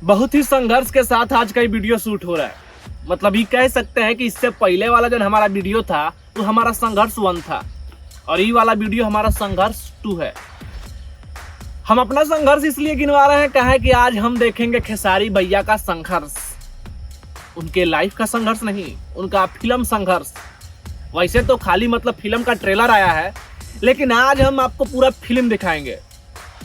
बहुत ही संघर्ष के साथ आज का ये वीडियो शूट हो रहा है। मतलब ये कह सकते हैं कि इससे पहले वाला जो हमारा वीडियो था वो हमारा संघर्ष 1 था और ये वाला वीडियो हमारा संघर्ष 2 है। हम अपना संघर्ष इसलिए गिनवा रहे हैं कहा कि आज हम देखेंगे खेसारी भैया का संघर्ष, उनके लाइफ का संघर्ष नहीं, उनका फिल्म संघर्ष। वैसे तो खाली मतलब फिल्म का ट्रेलर आया है, लेकिन आज हम आपको पूरा फिल्म दिखाएंगे।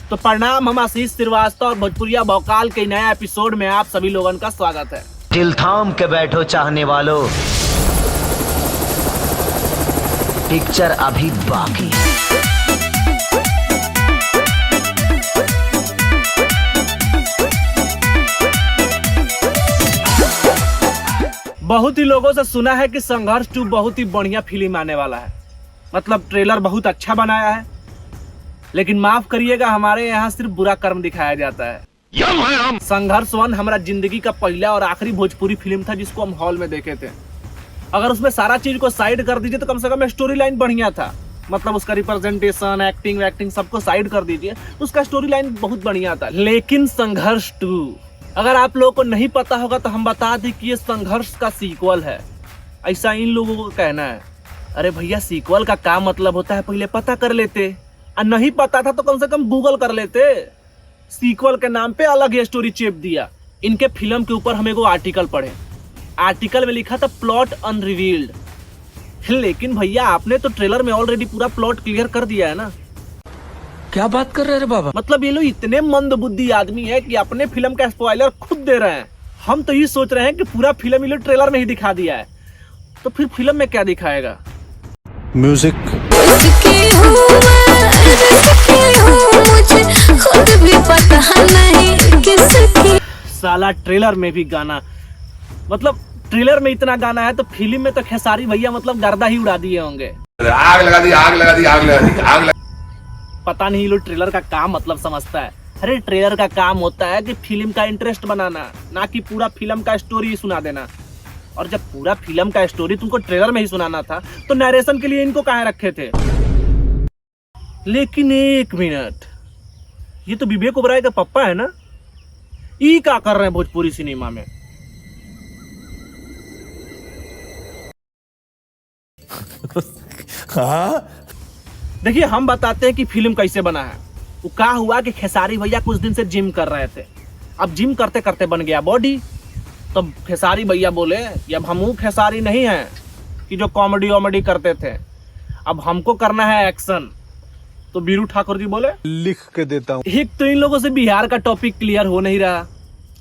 तो प्रणाम, हम आशीष श्रीवास्तव और भोजपुरिया भौकाल के नए एपिसोड में आप सभी लोगों का स्वागत है। दिल थाम के बैठो चाहने वालों, पिक्चर अभी बाकी है। बहुत ही लोगों से सुना है कि संघर्ष 2 बहुत ही बढ़िया फिल्म आने वाला है। मतलब ट्रेलर बहुत अच्छा बनाया है, लेकिन माफ करिएगा हमारे यहाँ सिर्फ बुरा कर्म दिखाया जाता है। संघर्ष 1 हमारा जिंदगी का पहला और आखिरी भोजपुरी फिल्म था जिसको हम हॉल में देखे थे। अगर उसमें सारा चीज को साइड कर दीजिए तो कम से कम स्टोरी लाइन बढ़िया था। मतलब उसका रिप्रेजेंटेशन, एक्टिंग सबको साइड कर दीजिए तो उसका स्टोरी लाइन बहुत बढ़िया था। लेकिन संघर्ष 2 अगर आप लोगों को नहीं पता होगा तो हम बता दें कि ये संघर्ष का सीक्वल है, ऐसा इन लोगों को कहना है। अरे भैया, सीक्वल का क्या मतलब होता है पहले पता कर लेते, और नहीं पता था तो कम से कम गूगल कर लेते। सीक्वल के नाम पे अलग ही स्टोरी चेप दिया। इनके फिल्म के ऊपर हम एगो आर्टिकल पढ़े, आर्टिकल में लिखा था प्लॉट अनरिवील्ड। लेकिन भैया आपने तो ट्रेलर में ऑलरेडी पूरा प्लॉट क्लियर कर दिया है ना। क्या बात कर रहे हैं बाबा? मतलब ये लोग इतने मंदबुद्धि आदमी है कि अपने फिल्म का स्पॉइलर खुद दे रहे हैं। हम तो ये सोच रहे हैं कि पूरा फिल्म ये लोग ट्रेलर में ही दिखा दिया है, तो फिर फिल्म में क्या दिखाएगा? म्यूजिक। साला ट्रेलर में भी गाना, मतलब ट्रेलर में इतना गाना है तो फिल्म में तो खेसारी भैया मतलब गर्दा ही उड़ा दिए होंगे। आग लगा दी, आग लगा दी, आग लगा दी, आग लगा। पता नहीं लोग ट्रेलर का काम मतलब समझता है। अरे ट्रेलर का काम होता है कि फिल्म का इंटरेस्ट बनाना, ना कि पूरा फिल्म का स्टोरी सुना देना। और जब पूरा फिल्म का स्टोरी तुमको ट्रेलर में ही सुनाना था तो नरेशन के लिए इनको कहाँ रखे थे? लेकिन एक मिनट, ये तो विवेक ओबराय का पप्पा है ना? ये क्या कर रहे हैं भोजपुरी सिनेमा में? देखिए, हम बताते हैं कि फिल्म कैसे बना है। वो क्या हुआ कि खेसारी भैया कुछ दिन से जिम कर रहे थे। अब जिम करते करते बन गया बॉडी। तो खेसारी भैया बोले अब हम खेसारी नहीं हैं कि जो कॉमेडी वॉमेडी करते थे, अब हमको करना है एक्शन। तो बीरू ठाकुर जी बोले लिख के देता हूँ। एक तो इन लोगों से बिहार का टॉपिक क्लियर हो नहीं रहा,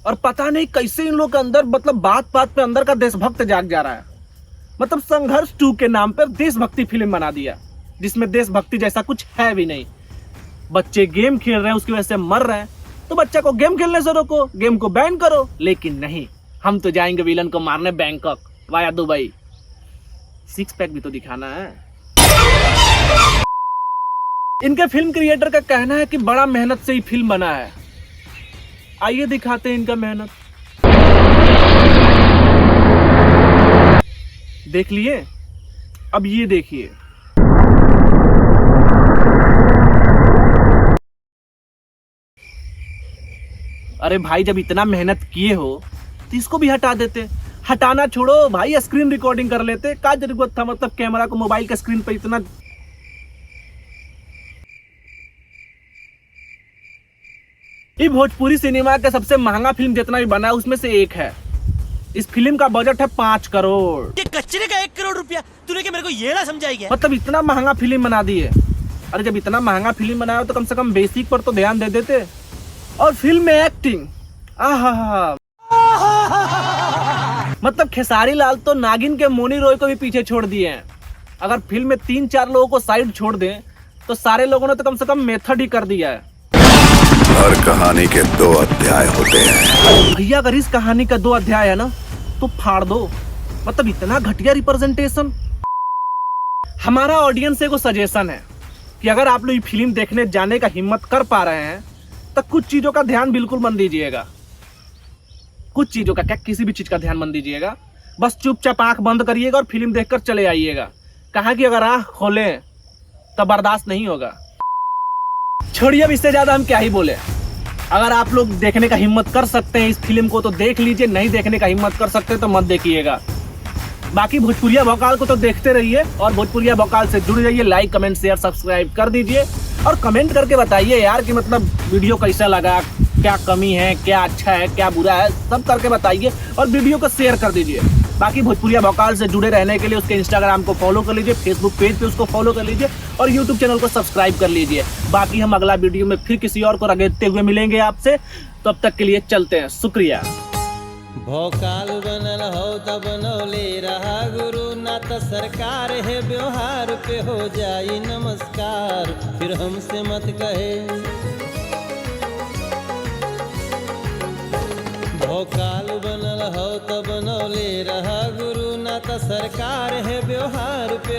और पता नहीं कैसे इन लोगों के अंदर मतलब बात बात पे अंदर का देशभक्त जाग जा रहा है। मतलब संघर्ष 2 के नाम पर देशभक्ति फिल्म बना दिया, जिसमें देशभक्ति जैसा कुछ है भी नहीं। बच्चे गेम खेल रहे हैं, उसकी वजह से मर रहे हैं, तो बच्चा को गेम खेलने से रोको, गेम को बैन करो। लेकिन नहीं, हम तो जाएंगे विलन को मारने बैंकॉक वाया दुबई। 6 पैक भी तो दिखाना है। इनके फिल्म क्रिएटर का कहना है कि बड़ा मेहनत से ही फिल्म बना है। आइए दिखाते हैं इनका मेहनत। देख लिए? अब ये देखिए। अरे भाई, जब इतना मेहनत किए हो तो इसको भी हटा देते। हटाना छोड़ो भाई, स्क्रीन रिकॉर्डिंग कर लेते। क्या जरूरत था मतलब कैमरा को मोबाइल के स्क्रीन पे इतना? ये भोजपुरी सिनेमा का सबसे महंगा फिल्म जितना भी बना है उसमें से एक है। इस फिल्म का बजट है 5 करोड़। ये कचरे का 1 करोड़ रुपया तूने क्या मेरे को ये ना समझाई गया? मतलब इतना महंगा फिल्म बना दी है। अरे जब इतना महंगा फिल्म बनाया तो कम से कम बेसिक पर तो ध्यान दे देते। और फिल्म में एक्टिंग, आहा, मतलब खेसारी लाल तो नागिन के मोनी रॉय को भी पीछे छोड़ दिए हैं। अगर फिल्म में 3-4 लोगों को साइड छोड़ दें तो सारे लोगों ने तो कम से कम मेथड ही कर दिया है। हर कहानी के 2 अध्याय होते हैं भैया। अगर इस कहानी का 2 अध्याय है ना तो फाड़ दो। मतलब इतना घटिया रिप्रेजेंटेशन। हमारा ऑडियंस से को सजेशन है कि अगर आप लोग ये फिल्म देखने जाने का हिम्मत कर पा रहे हैं तो कुछ चीजों का ध्यान बिल्कुल मत दीजिएगा। कुछ चीजों का क्या, किसी भी चीज का ध्यान मत दीजिएगा। बस चुपचाप आंख बंद करिएगा और फिल्म देखकर चले आइएगा। कहा कि अगर आंख खोलें तो बर्दाश्त नहीं होगा। छोड़िए, अब इससे ज्यादा हम क्या ही बोले। अगर आप लोग देखने का हिम्मत कर सकते हैं इस फिल्म को तो देख लीजिए, नहीं देखने का हिम्मत कर सकते तो मत देखिएगा। बाकी भोजपुरिया भोकाल को तो देखते रहिए और भोजपुरिया भोकाल से जुड़ जाइए। लाइक कमेंट शेयर सब्सक्राइब कर दीजिए और कमेंट करके बताइए यार कि मतलब वीडियो कैसा लगा, क्या कमी है, क्या अच्छा है, क्या बुरा है, सब करके बताइए और वीडियो को शेयर कर दीजिए। बाकी भोजपुरिया भोकाल से जुड़े रहने के लिए उसके इंस्टाग्राम को फॉलो कर लीजिए, फेसबुक पेज पे उसको फॉलो कर लीजिए और यूट्यूब चैनल को सब्सक्राइब कर लीजिए। बाकी हम अगला वीडियो में फिर किसी और को रगड़ते हुए मिलेंगे आपसे, तब तक के लिए चलते हैं, शुक्रिया। भोकाल बनल हो तब बनौले रहा गुरु, ना तो सरकार है व्यवहार पे हो जाई नमस्कार, फिर हमसे मत कहे। भोकाल बनल हो तब बनौले रहा गुरु, ना तो सरकार है व्यवहार पे